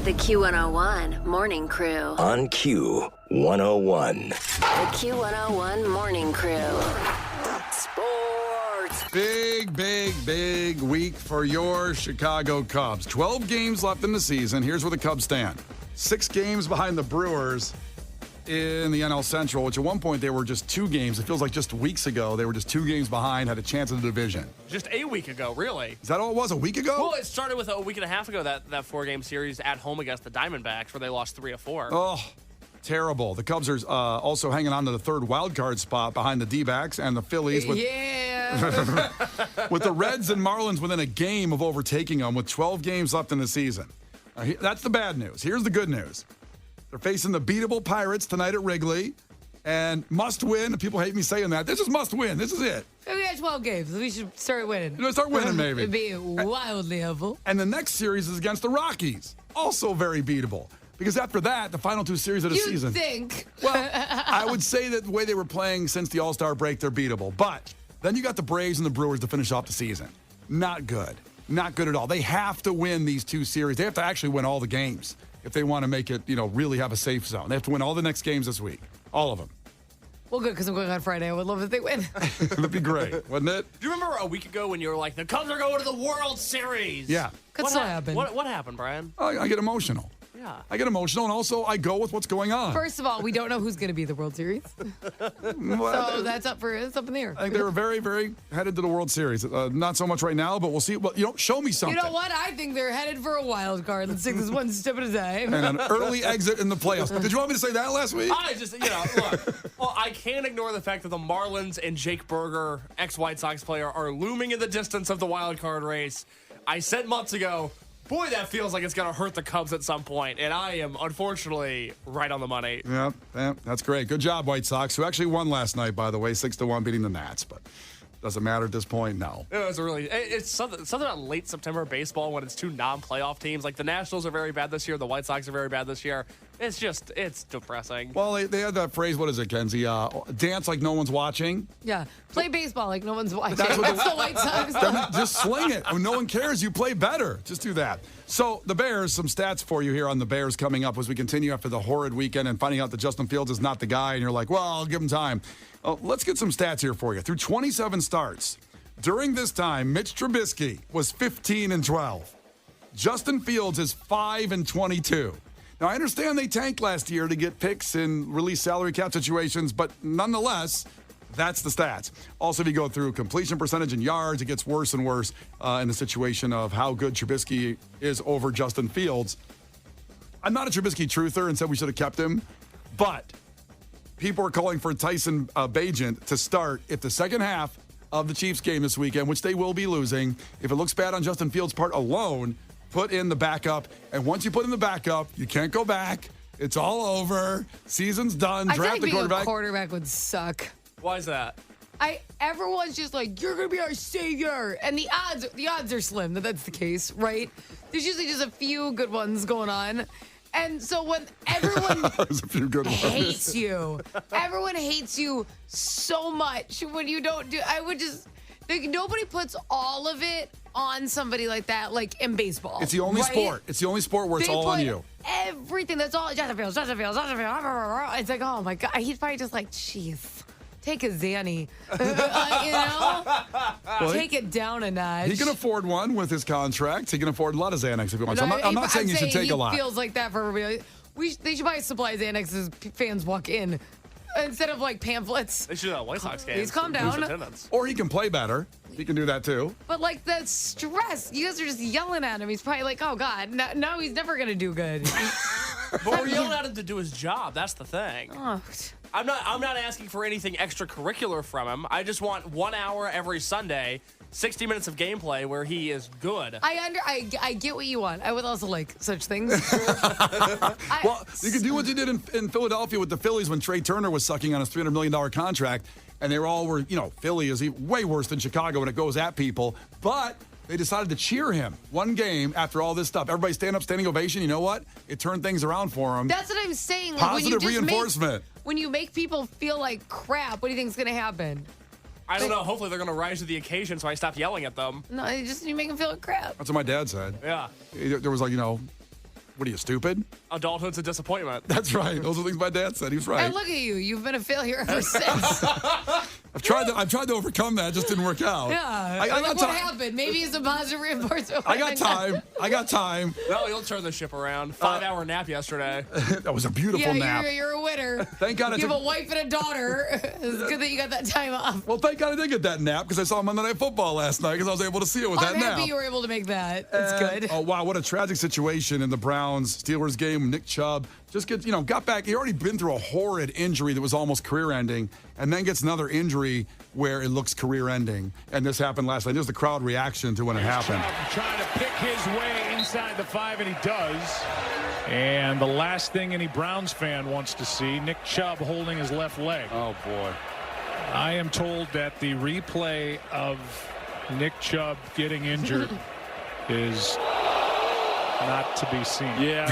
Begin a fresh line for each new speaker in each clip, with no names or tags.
The Q101 Morning Crew.
On Q101.
The Q101 Morning Crew. Sports.
Big week for your Chicago Cubs. 12 games left in the season. Here's where the Cubs stand. 6 games behind the Brewers in the NL Central, which at one point they were just 2 games. It feels like just weeks ago they were just 2 games behind, had a chance in the division.
Just a week ago, really.
Is that all it was, a week ago?
Well, it started with a week and a half ago, that 4-game series at home against the Diamondbacks where they lost 3 of 4.
Oh, terrible. The Cubs are also hanging on to the third wild card spot behind the D-backs and the Phillies. With the Reds and Marlins within a game of overtaking them with 12 games left in the season. That's the bad news. Here's the good news. They're facing the beatable Pirates tonight at Wrigley and must win. People hate me saying that. This is must win. This is it.
We got 12 games. We should start winning.
Start winning, maybe.
It'd be wildly helpful.
And the next series is against the Rockies. Also very beatable. Because after that, the final 2 series of the season.
You think?
Well, I would say that the way they were playing since the All-Star break, they're beatable. But then you got the Braves and the Brewers to finish off the season. Not good. Not good at all. They have to win these 2 series. They have to actually win all the games if they want to make it, really have a safe zone. They have to win all the next games this week. All of them.
Well, good, because I'm going on Friday. I would love if they win.
That'd be great, wouldn't it?
Do you remember a week ago when you were like, the Cubs are going to the World Series?
Yeah.
Could still happen.
What happened, Brian?
I get emotional.
Yeah.
I get emotional, and also I go with what's going on.
First of all, we don't know who's going to be the World Series. So that's up in the air.
I think they were very, very headed to the World Series. Not so much right now, but we'll see. Well, show me something.
You know what? I think they're headed for a wild card. Let's take this one step at a time.
And an early exit in the playoffs. Did you want me to say that last week?
I just, look. Well, I can't ignore the fact that the Marlins and Jake Berger, ex-White Sox player, are looming in the distance of the wild card race. I said months ago, boy, that feels like it's going to hurt the Cubs at some point, and I am, unfortunately, right on the money.
Yeah, that's great. Good job, White Sox, who actually won last night, by the way, 6-1, beating the Nats, but doesn't matter at this point, no.
It's something about late September baseball when it's 2 non-playoff teams. Like, the Nationals are very bad this year, the White Sox are very bad this year. It's depressing.
Well, they had that phrase, what is it, Kenzie? Dance like no one's watching.
Yeah, play baseball like no one's watching.
That's
That's the White Sox.
Just sling it. When no one cares, you play better. Just do that. So the Bears, some stats for you here on the Bears coming up as we continue after the horrid weekend and finding out that Justin Fields is not the guy, and you're like, well, I'll give him time. Let's get some stats here for you. Through 27 starts, during this time, Mitch Trubisky was 15-12. Justin Fields is 5-22. Now, I understand they tanked last year to get picks and release salary cap situations, but nonetheless, that's the stats. Also, if you go through completion percentage and yards, it gets worse and worse in the situation of how good Trubisky is over Justin Fields. I'm not a Trubisky truther and said we should have kept him, but people are calling for Tyson Bagent to start if the second half of the Chiefs game this weekend, which they will be losing, if it looks bad on Justin Fields' part alone, put in the backup. And once you put in the backup, you can't go back. It's all over. Season's done.
I
Draft
feel like
the
being
quarterback.
a quarterback would suck.
Why is that?
Everyone's just like, you're gonna be our savior, and the odds are slim that that's the case, right? There's usually just a few good ones going on, and so when everyone
There's a few good ones.
hates you, everyone hates you so much when you don't do. I would just nobody puts all of it on somebody like that, like in baseball.
It's the only
right?
sport. It's the only sport where it's all on
put
you.
Everything. That's all. Justin Fields. It's like, oh my God. He's probably just like, jeez. Take a Zanny, take it down a notch.
He can afford one with his contract. He can afford a lot of Xanax if he wants. I'm not saying you should take a lot.
He feels like that for everybody. They should buy supply Xanax as fans walk in instead of like pamphlets.
They should have White Sox games.
Please calm down.
Or he can play better. He can do that too.
But like the stress, you guys are just yelling at him. He's probably like, oh God, no, he's never going to do good.
But we're yelling at him to do his job. That's the thing.
Oh.
I'm not asking for anything extracurricular from him. I just want 1 hour every Sunday, 60 minutes of gameplay where he is good.
I get what you want. I would also like such things.
Well, you could do what you did in Philadelphia with the Phillies when Trey Turner was sucking on his $300 million contract, and they were Philly is way worse than Chicago when it goes at people, but they decided to cheer him one game after all this stuff. Everybody stand up, standing ovation. You know what? It turned things around for him.
That's what I'm saying. Like,
Positive reinforcement.
When you make people feel like crap, what do you think is going to happen?
I don't know. Hopefully they're going to rise to the occasion so I stop yelling at them.
No, you make them feel like crap.
That's what my dad said.
Yeah.
There was What are you, stupid?
Adulthood's a disappointment.
That's right. Those are things my dad said. He's right.
And look at you. You've been a failure ever since.
I've tried to overcome that. It just didn't work out.
Yeah.
I got
what
time.
happened? Maybe it's a positive reinforcement.
I got time.
Well, you'll turn the ship around. 5-hour nap yesterday.
That was a beautiful nap.
You're a winner.
Thank God I
You have
took-
a wife and a daughter. It's good that you got that time off.
Well, thank God I did get that nap because I saw Monday Night Football last night because I was able to see it with that
I'm
nap.
happy you were able to make that. It's good.
Oh, wow. What a tragic situation in the Browns-Steelers game. Nick Chubb just got back. He already been through a horrid injury that was almost career-ending and then gets another injury where it looks career-ending. And this happened last night. There's the crowd reaction to when it happened.
Trying to pick his way inside the 5, and he does. And the last thing any Browns fan wants to see, Nick Chubb holding his left leg.
Oh, boy.
I am told that the replay of Nick Chubb getting injured is not to be seen.
Yeah.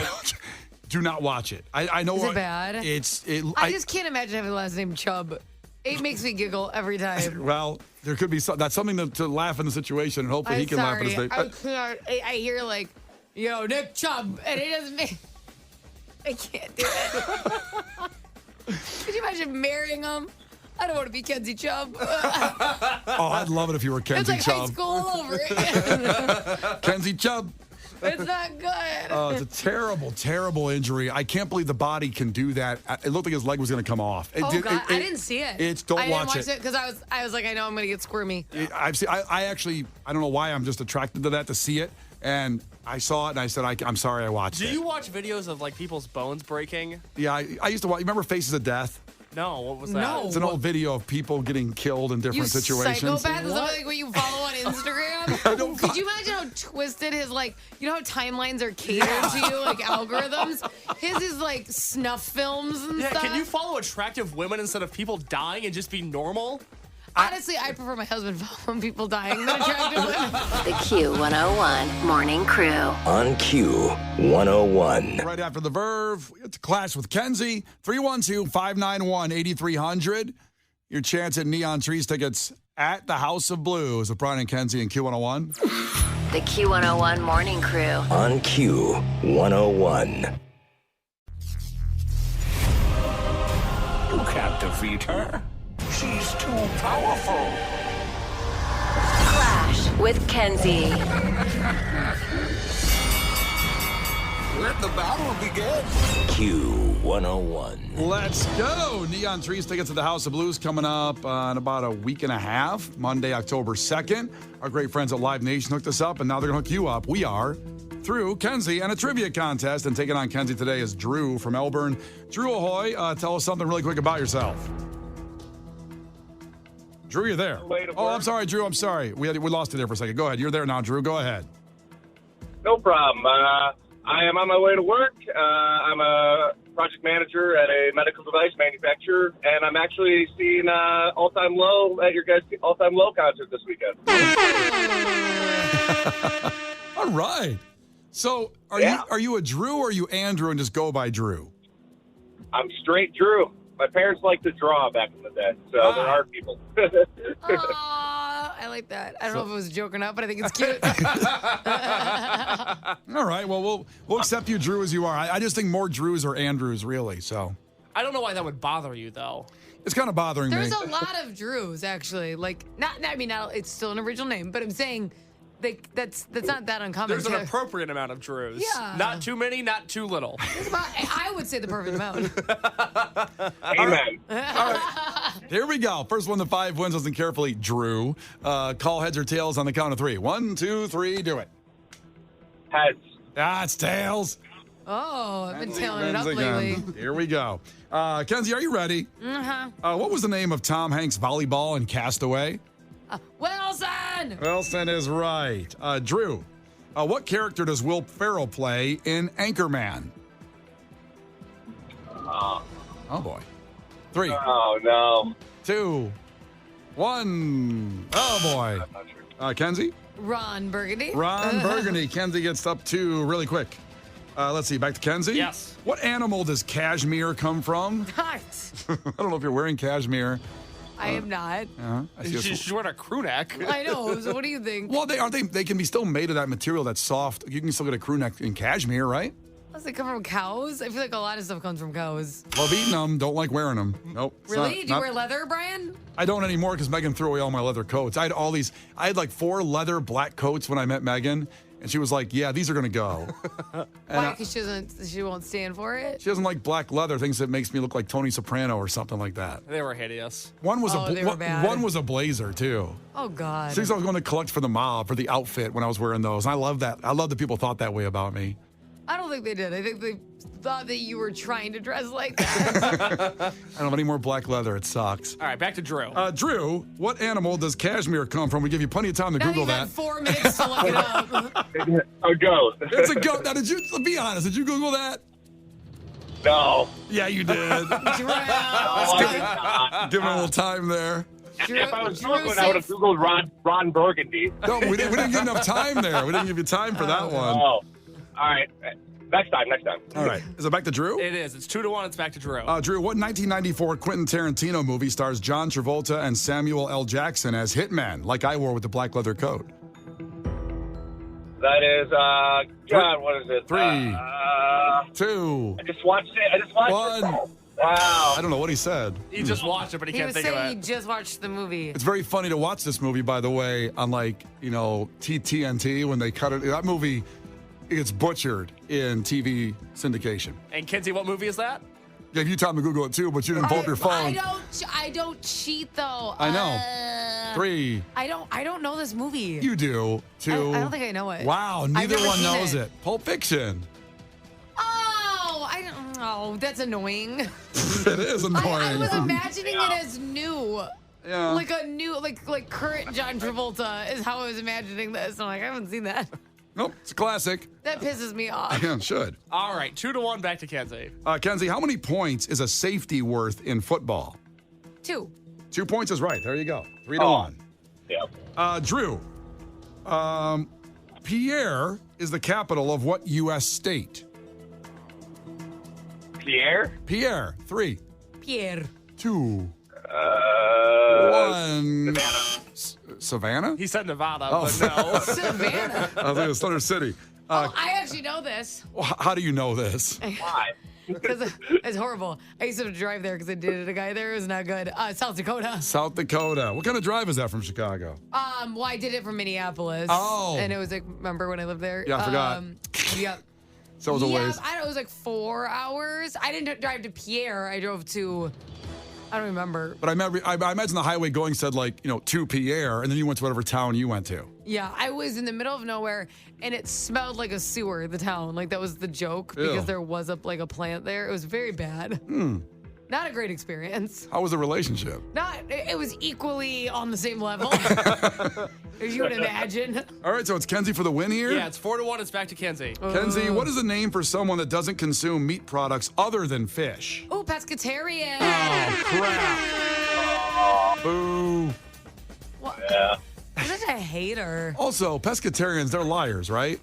Do not watch it. I know.
Is it bad?
I
just can't imagine having the last name Chubb. It makes me giggle every time.
Well, there could be that's something to laugh in the situation, and hopefully he can laugh at his name.
I hear like, yo, Nick Chubb, and it doesn't make. I can't do it. Could you imagine marrying him? I don't want to be Kenzie Chubb.
Oh, I'd love it if you were Kenzie
It's like high
Chubb.
school all over again.
Kenzie Chubb.
It's not good.
It's a terrible, terrible injury. I can't believe the body can do that. It looked like his leg was going to come off.
God, I didn't see it.
Don't
I
watch
didn't watch it because I was like, I know I'm going to get squirmy.
I actually, I don't know why I'm just attracted to that to see it. And I saw it and I said, I'm sorry I watched it.
Do you watch videos of like people's bones breaking?
Yeah, I used to watch. You remember Faces of Death?
No, what was that?
No.
It's an old video of people getting killed in different situations.
Psychopath? Is that like what you follow on Instagram? Could you imagine how twisted his you know how timelines are catered to you, like algorithms? His is like snuff films and stuff.
Can you follow attractive women instead of people dying and just be normal?
Honestly, I prefer my husband following people dying than attractive women.
The Q101 Morning Crew.
On Q101.
Right after the Verve, we get to Clash with Kenzie. 312-591-8300. Your chance at Neon Trees tickets at the House of Blues with Brian and Kenzie and Q101.
The Q101 Morning Crew.
On Q101.
You can't defeat her. She's too powerful.
Clash with Kenzie.
Let the battle begin.
Q101.
Let's go. Neon Trees tickets at the House of Blues coming up in about a week and a half, Monday, October 2nd. Our great friends at Live Nation hooked us up, and now they're going to hook you up. We are through Kenzie and a trivia contest. And taking on Kenzie today is Drew from Elburn. Drew, ahoy. Tell us something really quick about yourself. Drew, you're there. Oh, I'm sorry, Drew. I'm sorry. We lost you there for a second. Go ahead. You're there now, Drew. Go ahead.
No problem. I am on my way to work. I'm a project manager at a medical device manufacturer, and I'm actually seeing All Time Low at your guys' All Time Low concert this weekend.
All right. So are you a Drew or are you Andrew and just go by Drew?
I'm straight Drew. My parents liked to draw back in the day, so there are people.
Aw, I like that. I don't know if it was a joke or not, but I think it's cute.
All right. Well, we'll accept you, Drew, as you are. I just think more Drews are Andrews, really. So
I don't know why that would bother you, though.
it's kind of bothering
There's
me.
a lot of Drews, actually. Like, not. It's still an original name, but I'm saying, that's not that uncommon.
There's an appropriate amount of Drews.
Yeah.
Not too many, not too little.
I would say the perfect amount.
Amen.
Here we go. First one to 5 wins. Listen carefully, Drew. Call heads or tails on the count of 3. 1, 2, 3. Do it.
Heads.
It's tails.
Oh, I've been tailing it up
Wins again.
lately.
Here we go. Kenzie, are you ready?
Uh-huh.
What was the name of Tom Hanks' volleyball in Castaway?
Wilson!
Wilson is right. Drew, what character does Will Ferrell play in Anchorman? Oh, boy. 3,
Oh, no.
2, 1. Oh, boy.
I'm not sure.
Kenzie?
Ron Burgundy.
Ron Burgundy. Kenzie gets up 2 really quick. Let's see. Back to Kenzie.
Yes.
What animal does cashmere come from?
Not.
I don't know if you're wearing cashmere.
I am not.
I see a
She's wearing a crew neck.
I know. So what do you think?
Well, they can be still made of that material that's soft. You can still get a crew neck in cashmere, right?
Does it come from cows? I feel like a lot of stuff comes from cows.
Love eating them, don't like wearing them. Nope. it's
Really?
not-
Do you
not-
wear leather, Brian?
I don't anymore because Megan threw away all my leather coats. I had like 4 leather black coats when I met Megan, and she was like, "Yeah, these are gonna go."
Why? Because she won't stand for it?
She doesn't like black leather, thinks it makes me look like Tony Soprano or something like that.
They were hideous.
One was
Oh, they were bad.
one was a blazer too.
Oh, God.
She thinks I was going to collect for the mob for the outfit when I was wearing those. And I love that. I love that people thought that way about me.
I don't think they did. I think they thought that you were trying to dress like that.
I don't have any more black leather. It sucks.
All right, back to Drew.
Drew, what animal does cashmere come from? We give you plenty of time to
now
Google
you've had
that.
4 minutes to look it up.
A goat.
It's a goat. Now, be honest, did you Google that?
No.
Yeah, you did.
Drew.
Give it a little time there.
If I was
Drew
Googling, I would have Googled Ron Burgundy.
No, we didn't give enough time there. We didn't give you time for that one.
Oh. All right. Next time.
All right. Is it back to Drew?
It is. It's 2-1. It's back to Drew.
Drew, what 1994 Quentin Tarantino movie stars John Travolta and Samuel L. Jackson as hitmen, like I wore with the black leather coat?
That is, God, what is it?
3, 2,
I just watched it.
1.
Wow.
I don't know what he said.
He just watched it, but he
He
can't
was
think of
saying he
it.
just watched the movie.
It's very funny to watch this movie, by the way, on TNT when they cut it. That movie gets butchered in TV syndication.
And Kenzie, what movie is that?
Gave you time to Google it too, but you didn't pull up your phone.
I don't cheat though.
I know. 3.
I don't know this movie.
You do. 2.
I don't think I know it.
Wow,
I've
neither
never
one
seen
knows
it.
it. Pulp Fiction.
Oh, I don't know. That's annoying.
It is annoying.
I was imagining it as new.
Yeah.
Like a new, like current John Travolta is how I was imagining this. I'm like, I haven't seen that.
Nope, it's a classic.
That pisses me off.
Yeah, it should.
All right, 2-1. Back to Kenzie.
Kenzie, how many points is a safety worth in football?
2.
2 points is right. There you go. 3-1.
Yeah.
Drew, Pierre is the capital of what U.S. state?
Pierre?
Pierre. 3,
Pierre.
2, 1. Savannah?
He said Nevada,
Oh.
but no.
Savannah.
I was thinking Thunder City.
I actually know this.
How do you know this?
Why?
Because it's horrible. I used to drive there because I dated a guy there. It was not good. South Dakota.
South Dakota. What kind of drive is that from Chicago?
Well, I did it from Minneapolis.
Oh.
And it was like, remember when I lived there?
Yeah, I forgot.
Yep.
So it was a ways.
I don't know, it was like 4 hours. I didn't drive to Pierre. I drove to, I don't remember.
But I imagine the highway going said to Pierre, and then you went to whatever town you went to.
Yeah, I was in the middle of nowhere, and it smelled like a sewer, the town. Like, that was the joke, because
Ew.
there was a pas there. It was very bad. Not a great experience.
How was the relationship?
It was equally on the same level, as you would imagine.
All right, so it's Kenzie for the win here.
Yeah, it's 4-1. It's back to Kenzie.
Kenzie, what is the name for someone that doesn't consume meat products other than fish?
Oh, pescatarian.
Oh, crap. Boo.
What?
Yeah.
I'm such a hater.
Also, pescatarians, they're liars, right?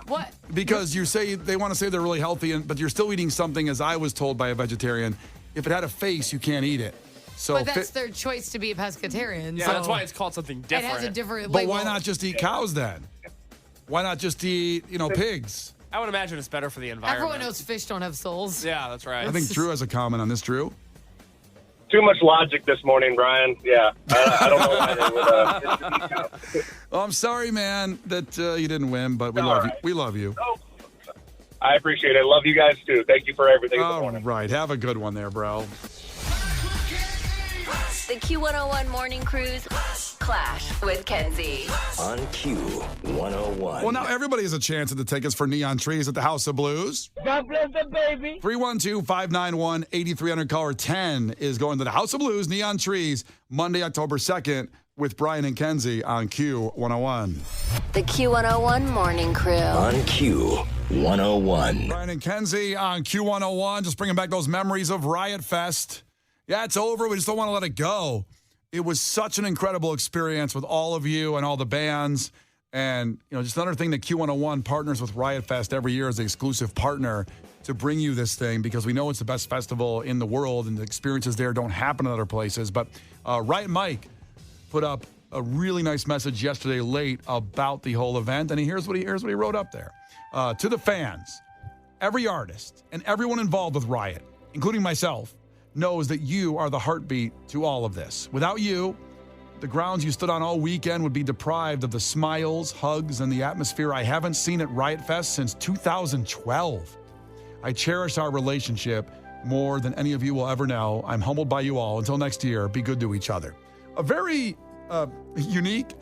What?
Because you say they want to say they're really healthy, but you're still eating something, as I was told by a vegetarian, if it had a face, you can't eat it. So,
But that's their choice to be a pescatarian.
Yeah,
so
that's why it's called something
it
different.
has a different
but
label.
why not just eat cows then? Why not just eat, pigs?
I would imagine it's better for the environment.
Everyone knows fish don't have souls.
Yeah, that's right.
I think Drew has a comment on this. Drew?
Too much logic this morning, Brian. Yeah. I don't know why they would.
Well, I'm sorry, man, that you didn't win, but we
All
love you.
right.
We love you.
Oh, I appreciate it. Love you guys, too. Thank you for everything this
All
morning.
right. Have a good one there, bro.
The Q101 Morning Crew's Clash with Kenzie.
On Q101.
Well, now everybody has a chance at the tickets for Neon Trees at the House of Blues. God bless the baby. 312-591-8300. Caller 10 is going to the House of Blues, Neon Trees, Monday, October 2nd, with Brian and Kenzie on Q101.
The Q101 Morning Crew.
On Q101.
Brian and Kenzie on Q101, just bringing back those memories of Riot Fest. Yeah, it's over. We just don't want to let it go. It was such an incredible experience with all of you and all the bands. And, just another thing that Q101 partners with Riot Fest every year as an exclusive partner to bring you this thing, because we know it's the best festival in the world and the experiences there don't happen in other places. But Riot Mike put up a really nice message yesterday late about the whole event. And here's what he wrote up there. To the fans, every artist and everyone involved with Riot, including myself, knows that you are the heartbeat to all of this. Without you, the grounds you stood on all weekend would be deprived of the smiles, hugs, and the atmosphere I haven't seen at Riot Fest since 2012. I cherish our relationship more than any of you will ever know. I'm humbled by you all. Until next year, be good to each other. A very unique,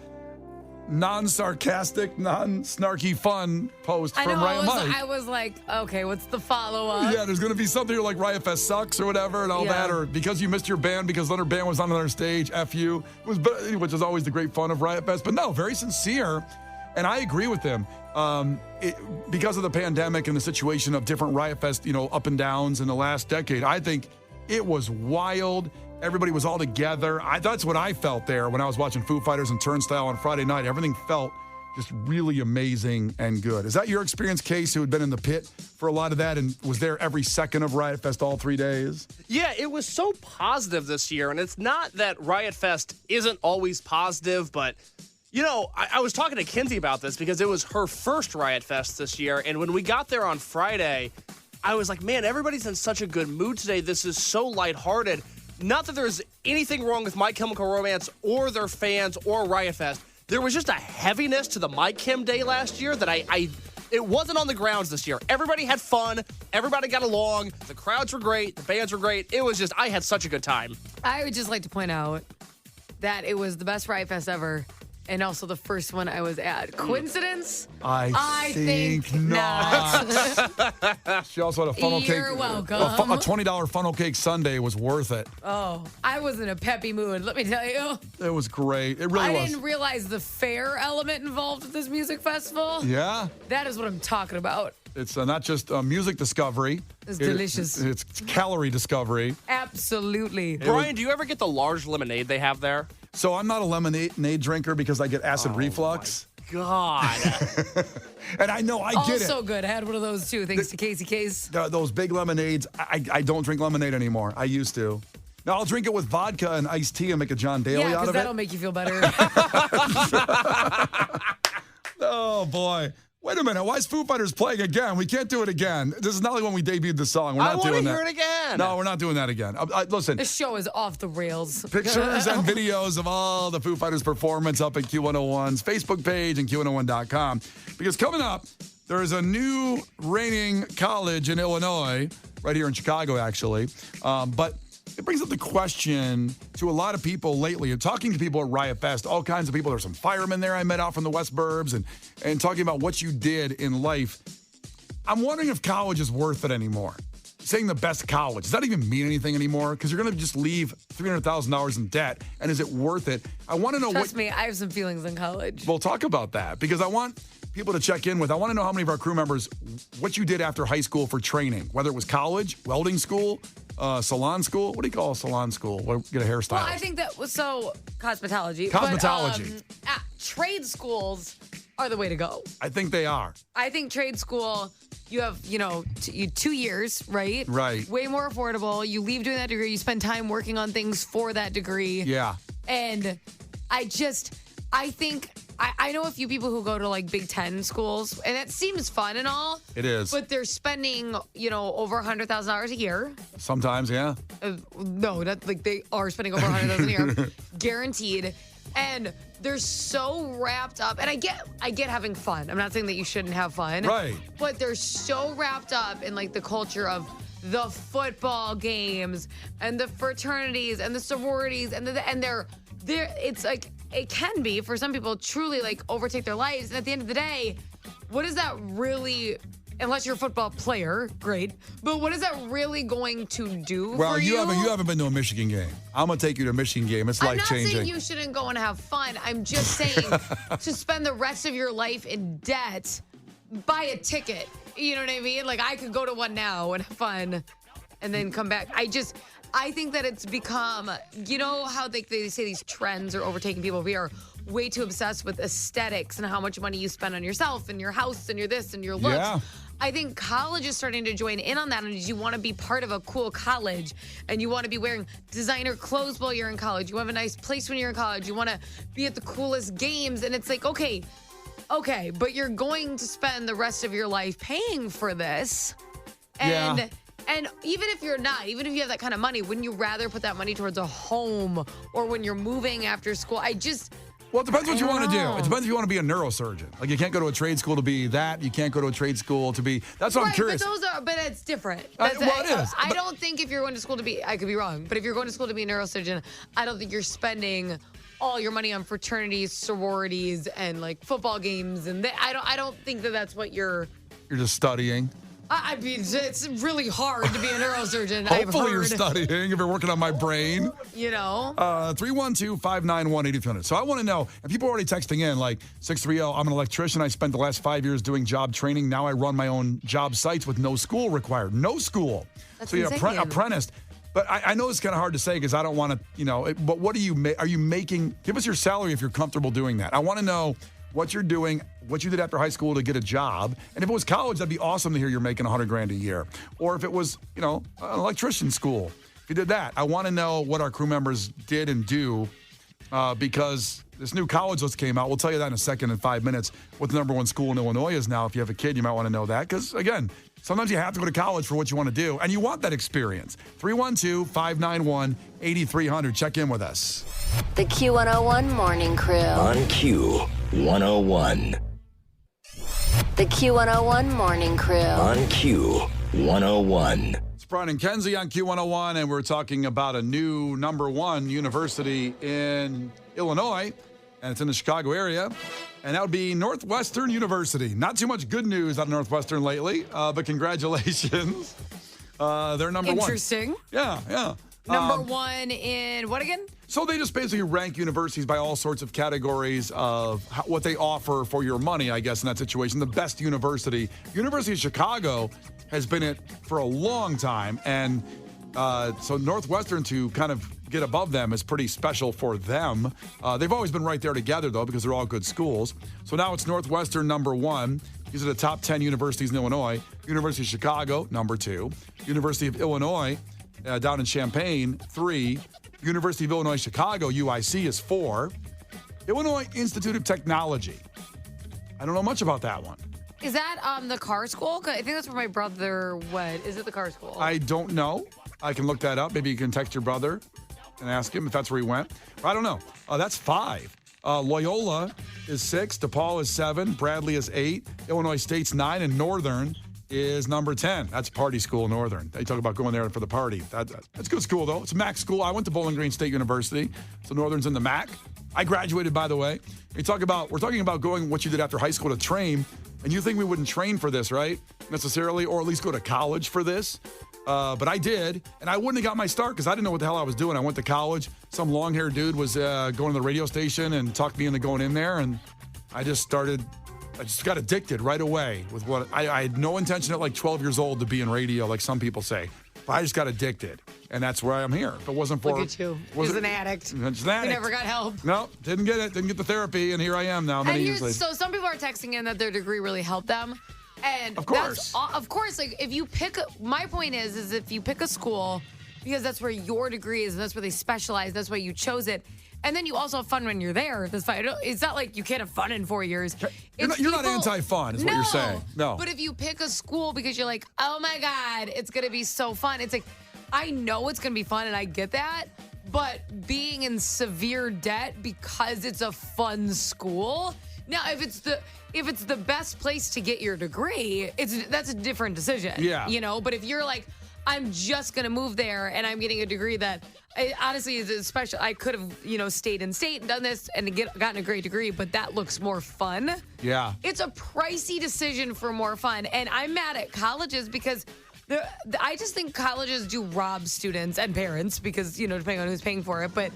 non-sarcastic, non-snarky fun post from Riot Mike.
I was like, okay, what's the follow-up?
Yeah, there's going to be something like Riot Fest sucks or whatever and all that, or because you missed your band because another band was on another stage, F you, which is always the great fun of Riot Fest. But no, very sincere, and I agree with him. Because of the pandemic and the situation of different Riot Fest, up and downs in the last decade, I think it was wild. Everybody was all together. That's what I felt there when I was watching Foo Fighters and Turnstile on Friday night. Everything felt just really amazing and good. Is that your experience, Case, who had been in the pit for a lot of that and was there every second of Riot Fest all 3 days?
Yeah, it was so positive this year, and it's not that Riot Fest isn't always positive, but I was talking to Kinsey about this because it was her first Riot Fest this year, and when we got there on Friday, I was like, man, everybody's in such a good mood today. This is so lighthearted. Not that there's anything wrong with My Chemical Romance or their fans or Riot Fest. There was just a heaviness to the My Chem Day last year that it wasn't on the grounds this year. Everybody had fun. Everybody got along. The crowds were great. The bands were great. It was just, I had such a good time.
I would just like to point out that it was the best Riot Fest ever. And also the first one I was at. Coincidence?
I think not. She also had a funnel cake.
You're welcome.
A $20 funnel cake sundae was worth it.
Oh, I was in a peppy mood, let me tell you.
It was great. It really was.
I didn't realize the fair element involved with this music festival.
Yeah?
That is what I'm talking about.
It's not just music discovery.
It's delicious.
It's calorie discovery.
Absolutely.
Brian, do you ever get the large lemonade they have there?
So I'm not a lemonade drinker because I get acid reflux.
God.
And I know I get it.
Also good. I had one of those too, thanks to Casey Case.
Those big lemonades. I don't drink lemonade anymore. I used to. Now I'll drink it with vodka and iced tea and make a John Daly out of it.
Yeah, because that'll make you feel better.
Oh, boy. Wait a minute. Why is Foo Fighters playing again? We can't do it again. This is not like when we debuted the song. We're not doing that.
I want to hear it again.
No, we're not doing that again. Listen.
This show is off the rails.
Pictures and videos of all the Foo Fighters performance up at Q101's Facebook page and Q101.com. Because coming up, there is a new reigning college in Illinois, right here in Chicago, actually. But it brings up the question to a lot of people lately, and talking to people at Riot Fest, all kinds of people. There's some firemen there I met out from the West Burbs, and talking about what you did in life. I'm wondering if college is worth it anymore. Saying the best college, does that even mean anything anymore? Because you're going to just leave $300,000 in debt, and is it worth it? I want to know
Trust me, I have some feelings in college.
We'll talk about that, because I want people to check in with. I want to know how many of our crew members, what you did after high school for training, whether it was college, welding school, salon school. What do you call a salon school? Get a hairstyle.
Well, I think that was cosmetology.
Cosmetology.
But, trade schools are the way to go.
I think they are.
I think trade school, you have, 2 years, right?
Right.
Way more affordable. You leave doing that degree. You spend time working on things for that degree.
Yeah.
And I think I know a few people who go to like Big Ten schools, and it seems fun and all.
It is.
But they're spending, over $100,000 a year.
Sometimes, yeah.
No, that's like they are spending over $100,000 a year, guaranteed. And they're so wrapped up, and I get having fun. I'm not saying that you shouldn't have fun,
right? But
they're so wrapped up in like the culture of the football games and the fraternities and the sororities and they're it's like. It can be, for some people, truly like overtake their lives. And at the end of the day, what is that really, unless you're a football player, great, but what is that really going to do for you?
Well, you haven't been to a Michigan game. I'm going to take you to a Michigan game. It's life-changing.
I'm not saying you shouldn't go and have fun. I'm just saying to spend the rest of your life in debt, buy a ticket. You know what I mean? Like, I could go to one now and have fun and then come back. I think that it's become, how they say these trends are overtaking people. We are way too obsessed with aesthetics and how much money you spend on yourself and your house and your this and your looks.
Yeah.
I think college is starting to join in on that, and you want to be part of a cool college, and you want to be wearing designer clothes while you're in college. You have a nice place when you're in college. You want to be at the coolest games, and it's like, okay, but you're going to spend the rest of your life paying for this. And
Yeah.
and even if you're not, even if you have that kind of money, wouldn't you rather put that money towards a home or when you're moving after school?
Well, it depends what you want to do. It depends if you want to be a neurosurgeon. Like, you can't go to a trade school to be that. You can't go to a trade school to be. That's what I'm curious.
But it's different.
Well, it is.
I don't think if you're going to school to be, I could be wrong, but if you're going to school to be a neurosurgeon, I don't think you're spending all your money on fraternities, sororities, and like football games. And I don't think that's what you're.
You're just studying.
I mean, it's really hard to be a neurosurgeon.
Hopefully you're studying if you're working on my brain. 312-591-8300. So I want to know, and people are already texting in, like 630, I'm an electrician. I spent the last 5 years doing job training. Now I run my own job sites with no school required. No school.
That's
so you're
insane.
apprenticed. But I know it's kind of hard to say because I don't want to, but what are you making? Give us your salary if you're comfortable doing that. I want to know what you're doing, what you did after high school to get a job. And if it was college, that'd be awesome to hear you're making $100,000 a year. Or if it was, an electrician school, if you did that. I want to know what our crew members did and do because this new college list came out. We'll tell you that in a second, in 5 minutes, what the number one school in Illinois is now. If you have a kid, you might want to know that because, again, sometimes you have to go to college for what you want to do, and you want that experience. 312-591-8300. Check in with us.
The Q101 Morning Crew.
On Q101.
The Q101 Morning Crew.
On Q101.
It's Brian and Kenzie on Q101, and we're talking about a new number one university in Illinois, and it's in the Chicago area. And that would be Northwestern University. Not too much good news out of Northwestern lately, but congratulations. They're number one.
Interesting.
Yeah.
Number one in what again?
So they just basically rank universities by all sorts of categories of what they offer for your money, I guess, in that situation. The best university. University of Chicago has been it for a long time. And so Northwestern to kind of get above them is pretty special for them. They've always been right there together, though, because they're all good schools. So now it's Northwestern number one. These are the top 10 universities in Illinois. University of Chicago, number 2. University of Illinois down in Champaign, 3. University of Illinois Chicago, UIC, is 4. Illinois Institute of Technology. I don't know much about that one.
Is that the car school? 'Cause I think that's where my brother went. Is it the car school?
I don't know. I can look that up. Maybe you can text your brother and ask him if that's where he went. I don't know. That's 5. Loyola is 6. DePaul is 7. Bradley is 8. Illinois State's 9. And Northern is number 10. That's party school, Northern. They talk about going there for the party. That's a good school, though. It's a MAC school. I went to Bowling Green State University, so Northern's in the MAC. I graduated, by the way. We're talking about going what you did after high school to train, and you think we wouldn't train for this, right? Necessarily, or at least go to college for this. But I did, and I wouldn't have got my start because I didn't know what the hell I was doing. I went to college. Some long-haired dude was going to the radio station and talked me into going in there, and I just got addicted right away with what I had no intention at like 12 years old to be in radio, like some people say. But I just got addicted, and that's where I am here. If it wasn't for...
Look at you. He's an addict.
Just an addict.
You never got help.
No, didn't get it. Didn't get the therapy, and here I am now many years later.
So some people are texting in that their degree really helped them. And
of course.
Of course, like if you pick... My point is if you pick a school, because that's where your degree is, and that's where they specialize, that's why you chose it. And then you also have fun when you're there. That's fine. It's not like you can't have fun in 4 years.
You're not anti-fun, is what you're saying. No.
But if you pick a school because you're like, oh my God, it's going to be so fun. It's like, I know it's going to be fun and I get that. But being in severe debt because it's a fun school. Now, if it's the best place to get your degree, that's a different decision.
Yeah.
But if you're like, I'm just going to move there and I'm getting a degree that honestly is special. I could have, stayed in state and done this and gotten a great degree, but that looks more fun.
Yeah.
It's a pricey decision for more fun. And I'm mad at colleges because I just think colleges do rob students and parents because, depending on who's paying for it. But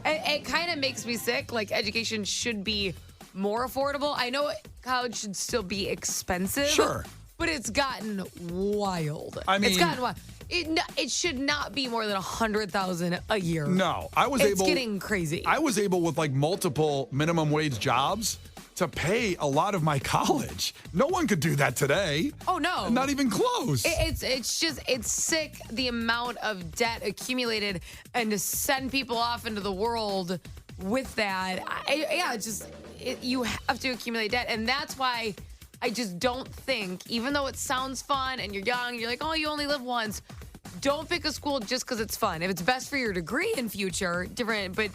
it kind of makes me sick. Like, education should be more affordable. I know college should still be expensive.
Sure.
But it's gotten wild.
I mean,
it's gotten wild. It should not be more than $100,000 a year.
No,
It's getting crazy.
I was able with like multiple minimum wage jobs to pay a lot of my college. No one could do that today.
Oh no,
not even close.
It's sick the amount of debt accumulated and to send people off into the world with that. You have to accumulate debt, and that's why I just don't think, even though it sounds fun and you're young, you're like, oh, you only live once. Don't pick a school just because it's fun. If it's best for your degree in future, different, but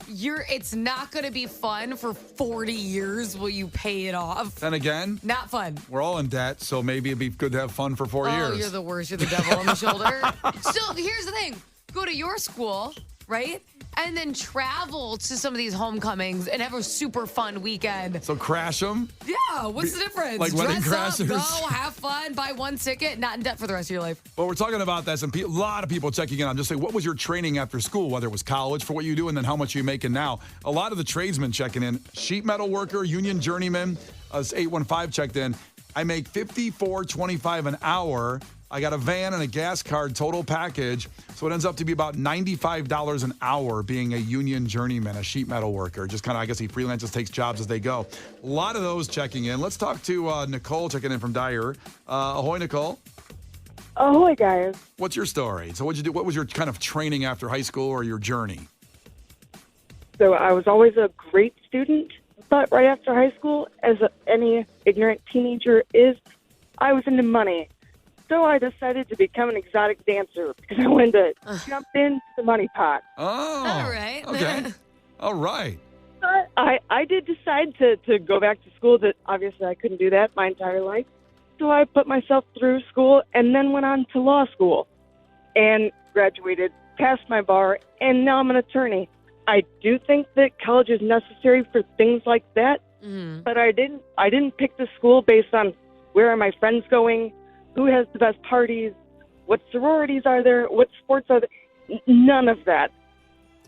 it's not going to be fun for 40 years will you pay it off.
Then again,
Not fun.
we're all in debt, so maybe it'd be good to have fun for 4 years.
Oh, you're the worst. You're the devil on the shoulder. So here's the thing. Go to your school, right? And then travel to some of these homecomings and have a super fun weekend.
So crash them.
Yeah, what's the difference?
Like wedding
Dress up,
crashers.
go, have fun, buy one ticket, not in debt for the rest of your life.
Well, we're talking about this, and a lot of people checking in on just say, what was your training after school, whether it was college for what you do, and then how much are you making now? A lot of the tradesmen checking in, sheet metal worker, union journeyman, 815 checked in. I make $54.25 an hour. I got a van and a gas card total package, so it ends up to be about $95 an hour being a union journeyman, a sheet metal worker. Just kind of, I guess he freelances, takes jobs as they go. A lot of those checking in. Let's talk to Nicole checking in from Dyer. Ahoy, Nicole.
Ahoy, guys. What's
your story? So what'd you do? What was your kind of training after high school or your journey?
So I was always a great student, but right after high school, as any ignorant teenager is, I was into money. So I decided to become an exotic dancer because I wanted to jump into the money pot.
Oh.
All right.
Okay. All right.
But I did decide to go back to school. That obviously I couldn't do that my entire life. So I put myself through school and then went on to law school and graduated, passed my bar, and now I'm an attorney. I do think that college is necessary for things like that, but I didn't pick the school based on where are my friends going, who has the best parties, what sororities are there, what sports are there. None of that.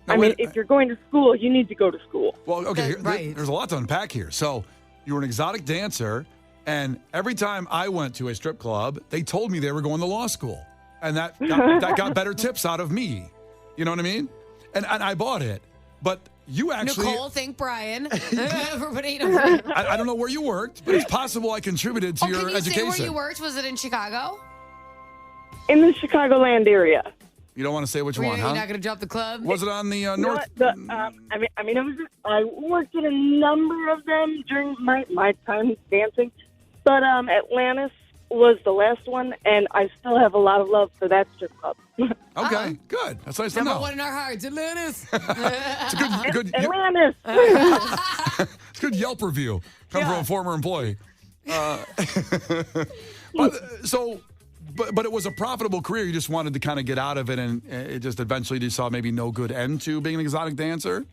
Now,
I mean, if you're going to school, you need to go to school.
Well, okay,
Right.
there's a lot to unpack here. So you were an exotic dancer, and every time I went to a strip club, they told me they were going to law school. And that got better tips out of me. You know what I mean? And I bought it. But you actually...
Nicole, thank Brian. Everybody.
I don't know where you worked, but it's possible I contributed to your
can you
education.
say where you worked? Was it in Chicago?
In the Chicagoland area.
You don't want to say which
You're
one, huh?
not going to drop the club?
Was it on the
You know
north?
what? I worked at a number of them during my time dancing, but Atlantis was the last one, and I still have a lot of love for that strip club.
Okay, good. That's nice to know.
Number one in our hearts, Atlantis.
It's a good
Atlantis.
it's a good Yelp review. Come from a former employee. But it was a profitable career. You just wanted to kind of get out of it, and it just eventually you saw maybe no good end to being an exotic dancer.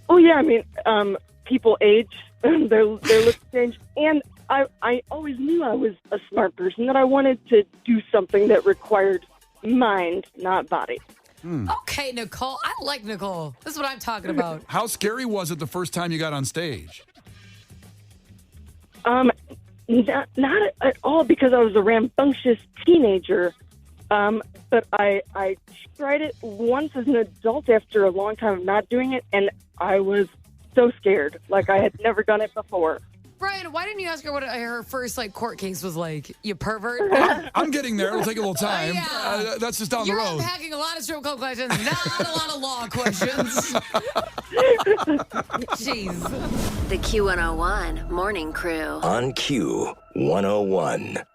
Oh yeah, I mean, people age, their looks change, and I always knew I was a smart person, that I wanted to do something that required mind, not body.
Okay, Nicole. I like Nicole. This is what I'm talking about.
How scary was it the first time you got on stage?
Not at all, because I was a rambunctious teenager. But I tried it once as an adult after a long time of not doing it, and I was so scared, like I had never done it before.
Brian, why didn't you ask her what her first court case was like? You pervert.
I'm getting there. It'll take a little time.
Yeah.
That's just down
You're
the road.
unpacking a lot of strip club questions, not a lot of law questions. Jeez.
The Q101 Morning Crew.
On Q101.